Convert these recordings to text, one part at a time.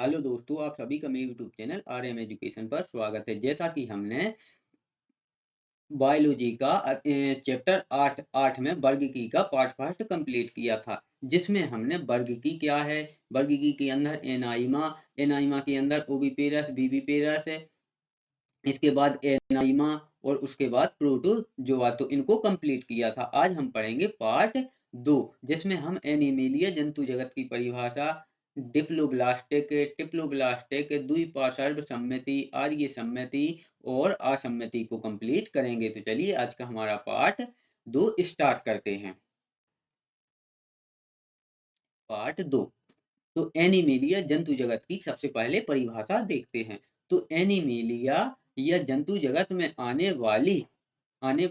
Hello दोस्तों, आप सभी का मेरे यूट्यूब चैनल आरएम एजुकेशन पर स्वागत है। जैसा कि हमने बायोलॉजी का चैप्टर 8 में वर्गीकी का पार्ट फर्स्ट कंप्लीट किया था, जिसमें हमने वर्गीकी क्या है, वर्गीकी के अंदर एनाइमा के अंदर ओविपेरस विविपेरस है, इसके बाद एनाइमा और उसके बाद प्रोटोजोआ, तो इनको कंप्लीट किया था। आज हम पढ़ेंगे पार्ट 2, जिसमें हम एनिमेलिया जंतु जगत की परिभाषा, डिप्लोब्लास्टिक द्विपार्श्व सम्मिति, आर्य सम्मिति और असम्मिति को कंप्लीट करेंगे। तो चलिए आज का हमारा पार्ट 2 स्टार्ट करते हैं। पार्ट 2, तो एनिमेलिया जंतु जगत की सबसे पहले परिभाषा देखते हैं। तो एनिमेलिया या जंतु जगत में आने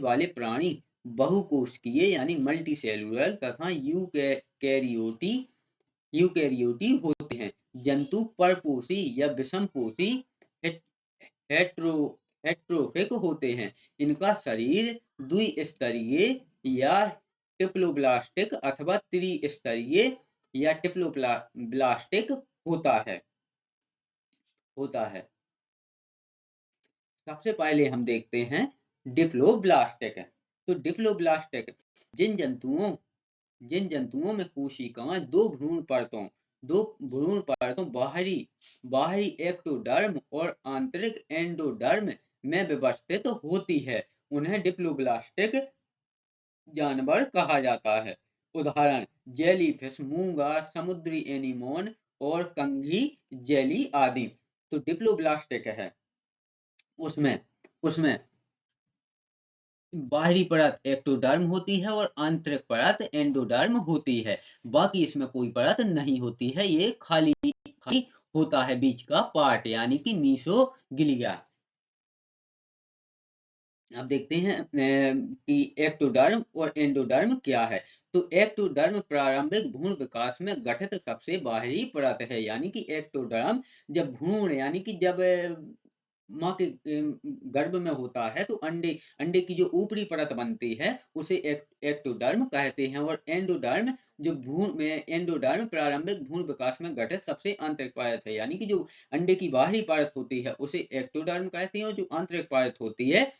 वाले प्राणी बहुकोशिकीय यानी मल्टीसेलुलर तथा यूकैरियोटी होते हैं। जंतु परपोषी या विषमपोषी हेट्रो हेट्रोफिक होते हैं। इनका शरीर द्विस्तरीय या डिप्लोब्लास्टिक अथवा त्रिस्तरीय या डिप्लोब्लास्टिक होता है। सबसे पहले हम देखते हैं डिप्लोब्लास्टिक। तो डिप्लोब्लास्टिक जिन जंतुओं में कोशिकाएं दो भ्रूण परतों बाहरी एक्टोडर्म और आंतरिक एंडोडर्म में व्यवस्थित होती है, उन्हें डिप्लोब्लास्टिक जानवर कहा जाता है। उदाहरण जेलीफिश, मूंगा, समुद्री एनीमोन और कंघी जेली आदि। तो डिप्लोब्लास्टिक है, उसमें उसमें बाहरी परत एक्टोडर्म होती है और आंतरिक परत एंडोडर्म होती है। बाकी इसमें कोई परत नहीं होती है, ये खाली होता है बीच का पार्ट, यानी कि मीसोग्लिया। अब देखते हैं कि एक्टोडर्म और एंडोडर्म क्या है। तो एक्टोडर्म प्रारंभिक भ्रूण विकास में गठित सबसे बाहरी परत है, यानी कि एक्टोडर्म जब भ्रूण यानी कि जब माँ के गर्भ में होता है तो अंडे की जो ऊपरी परत बनती है उसे एक्टोडर्म कहते हैं। और एंडोडर्म प्रारंभिक भ्रूण विकास में गठित सबसे आंतरिक परत है, यानी कि जो अंडे की बाहरी परत होती है उसे एक्टोडर्म कहते हैं और जो आंतरिक परत होती है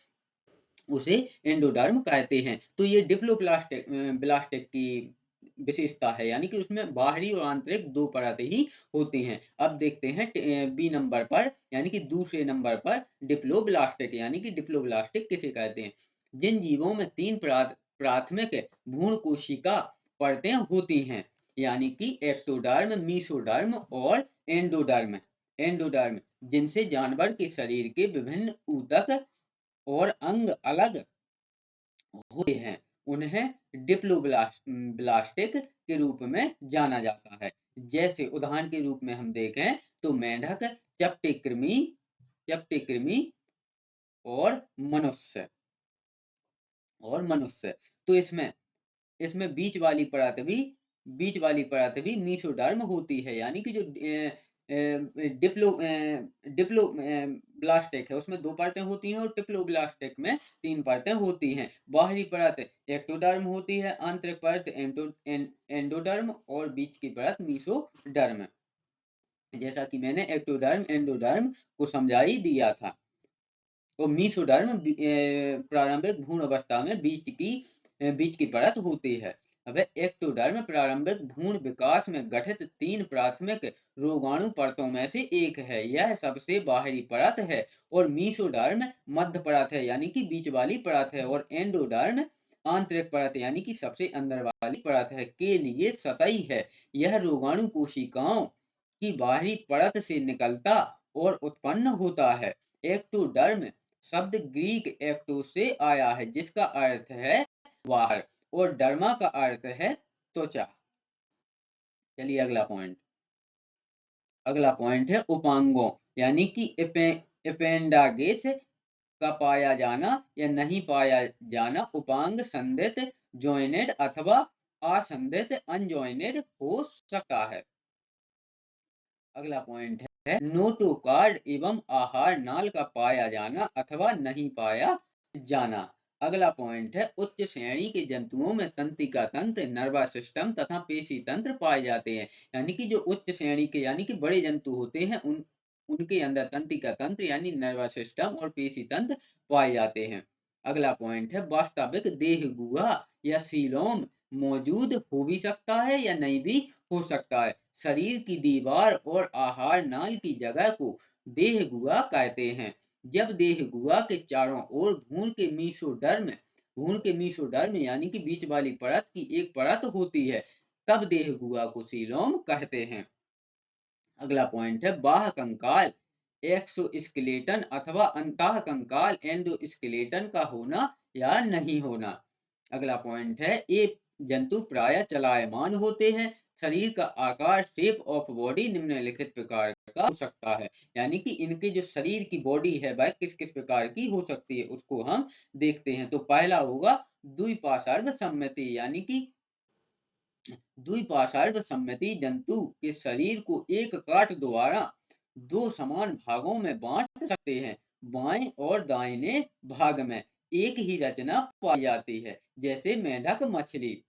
उसे एंडोडर्म कहते हैं। तो ये ब्लास्टिक की विशेषता है, यानी कि उसमें बाहरी और आंतरिक दो परतें ही होती हैं। अब देखते हैं बी नंबर पर, यानी कि दूसरे नंबर पर डिप्लोब्लास्टिक, यानी कि डिप्लोब्लास्टिक किसे कहते हैं। जिन जीवों में तीन प्राथमिक भ्रूण कोशिका परतें होती हैं, यानी कि एक्टोडर्म, मीसोडर्म और एंडोडर्म, जिनसे जानवर के शरीर के विभिन्न ऊतक और अंग अलग होते हैं, उन्हें डिप्लोब्लास्टिक के रूप में जाना जाता है। जैसे उदाहरण के रूप में हम देखें तो मेंढक, चपटे कृमि और मनुष्य। तो इसमें बीच वाली परत भी मीसोडर्म होती है, यानी कि जो डिप्लो ब्लास्टिक है उसमें दो परतें होती हैं और डिप्लोब्लास्टिक में तीन परतें होती हैं। बाहरी परत एक्टोडर्म होती है, आंतरिक परत एंडोडर्म और बीच की परत मीसोडर्म। जैसा कि मैंने एक्टोडर्म एंडोडर्म को समझा ही दिया था। और मीसोडर्म प्रारंभिक भ्रूण अवस्था में बीच की परत होती है। अब एक्टोडर्म प्रारंभिक भ्रूण विकास में गठित तीन प्राथमिक रोगाणु परतों में से एक है, यह सबसे बाहरी परत है। और मीसोडर्म मध्य परत है, यानी कि बीच वाली परत है। और एंडोडर्म आंतरिक परत यानी कि सबसे अंदर वाली परत है के लिए सतही है। यह रोगाणु कोशिकाओं की बाहरी परत से निकलता और उत्पन्न होता है। एक्टोडर्म शब्द ग्रीक एक्टो से आया है, जिसका अर्थ है बाहर, और डर्मा का अर्थ है त्वचा। चलिए अगला पॉइंट है उपांगों, यानी कि एपेंडागेस का पाया जाना या नहीं पाया जाना। उपांग संदित जॉइनेड अथवा असंदित अनजॉइनेड हो सकता है। अगला पॉइंट है नोटोकार्ड एवं आहार नाल का पाया जाना अथवा नहीं पाया जाना। अगला पॉइंट है उच्च श्रेणी के जंतुओं में तंत्रिका तंत्र, नर्वस सिस्टम तथा पेशी तंत्र पाए जाते हैं। यानी कि जो उच्च श्रेणी के यानी कि बड़े जंतु होते हैं उनके अंदर तंत्रिका तंत्र यानी नर्वस सिस्टम और पेशी तंत्र पाए जाते हैं। अगला पॉइंट है वास्तविक देह गुहा या सीलोम मौजूद हो भी सकता है या नहीं भी हो सकता है। शरीर की दीवार और आहार नाल की जगह को देह गुहा कहते हैं। जब देह गुहा के चारों ओर भ्रूण के मीसोडर्म यानी कि बीच वाली परत की एक परत होती है, तब देह गुहा को सीलोम कहते हैं। अगला पॉइंट है बाह्य कंकाल एक्सोस्केलेटन अथवा अंतः कंकाल एंडोस्केलेटन का होना या नहीं होना। अगला पॉइंट है ये जंतु प्राय चलायमान होते हैं। शरीर का आकार शेप ऑफ बॉडी निम्नलिखित प्रकार का हो सकता है। यानी कि इनके जो शरीर की बॉडी है वह किस किस प्रकार की हो सकती है उसको हम देखते हैं। तो पहला होगा द्विपार्श्व सम्मिति यानी कि द्विपार्श्व सम्मिति जंतु के शरीर को एक काट द्वारा दो समान भागों में बांट सकते हैं। बाएं और दाहिने भाग में एक ही रचना पाई जाती है, जैसे मेंढक, मछली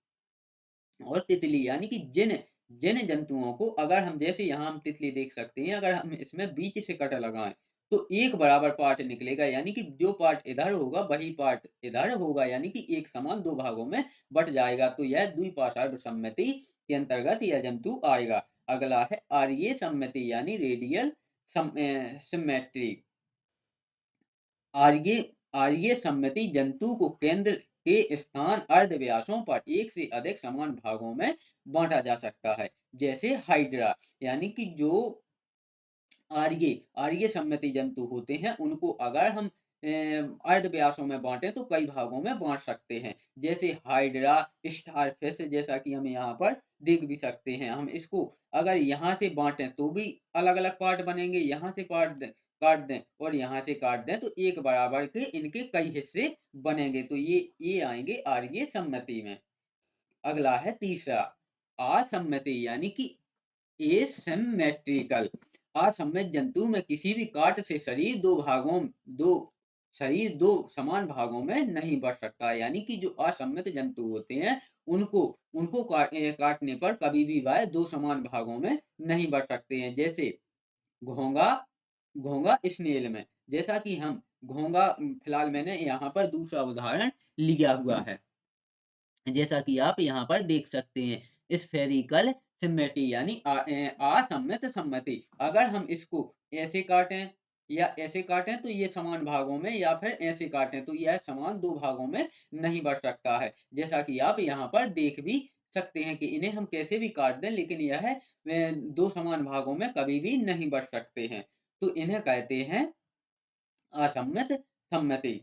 और तितली। यानी कि जिन जिन जंतुओं को अगर हम जैसे यहाँ हम तितली देख सकते हैं, अगर हम इसमें बीच से कट लगाएं तो एक बराबर पार्ट निकलेगा। यानी कि जो पार्ट इधर होगा वही पार्ट इधर होगा, यानी कि एक समान दो भागों में बट जाएगा। तो यह द्विपार्श्व सम्मिति के अंतर्गत यह जंतु आएगा। अगला है आर्य सम्मिति यानी रेडियल सिमेट्री। आर्य आर्य सम्मिति जंतु को केंद्र के स्थान अर्धव्यासों पर एक से अधिक समान भागों में बांटा जा सकता है, जैसे हाइड्रा। यानी कि जो आर्य आर्य सम्मिति जंतु होते हैं उनको अगर हम अर्धव्यासों में बांटे तो कई भागों में बांट सकते हैं, जैसे हाइड्रा, स्टारफिश, जैसा कि हम यहाँ पर देख भी सकते हैं। हम इसको अगर यहाँ से बांटें तो भी अलग अलग पार्ट बनेंगे, यहाँ से काट दें और यहाँ से काट दें तो एक बराबर के इनके कई हिस्से बनेंगे। तो ये आएंगे आर्य सम्मिति में। अगला है तीसरा असम्मिति यानी कि एसिमेट्रिकल। असममित जंतु में किसी भी काट से शरीर दो समान भागों में नहीं बढ़ सकता। यानी कि जो असममित जंतु होते हैं उनको उनको काटने पर कभी भी वह दो समान भागों में नहीं बढ़ सकते हैं, जैसे घोंगा घोंगा स्नेल में। जैसा कि हम घोंगा फिलहाल मैंने यहाँ पर दूसरा उदाहरण लिया हुआ है, जैसा कि आप यहाँ पर देख सकते हैं स्फेरिकल सिमेट्री यानी असममित सम्मिति। अगर हम इसको ऐसे काटें या ऐसे काटें तो ये समान भागों में, या फिर ऐसे काटें तो यह समान दो भागों में नहीं बढ़ सकता है। जैसा कि आप यहाँ पर देख भी सकते हैं कि इन्हें हम कैसे भी काट दें लेकिन यह दो समान भागों में कभी भी नहीं बढ़ सकते हैं। तो इन्हें कहते हैं असममित सम्मिति।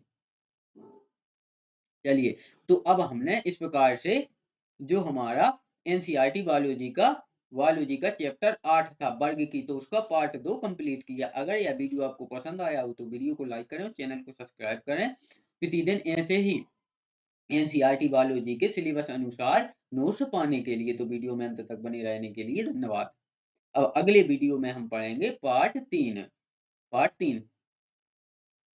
चलिए, तो अब हमने इस प्रकार से जो हमारा एनसीईआरटी बायोलॉजी का चैप्टर 8 था वर्ग की, तो उसका पार्ट 2 कंप्लीट किया। अगर यह वीडियो आपको पसंद आया हो तो वीडियो को लाइक करें, चैनल को सब्सक्राइब करें। प्रतिदिन ऐसे ही एनसीईआरटी बायोलॉजी के सिलेबस अनुसार नोट्स पाने के लिए तो वीडियो में अंत तक बने रहने के लिए धन्यवाद। अब अगले वीडियो में हम पढ़ेंगे पार्ट 3।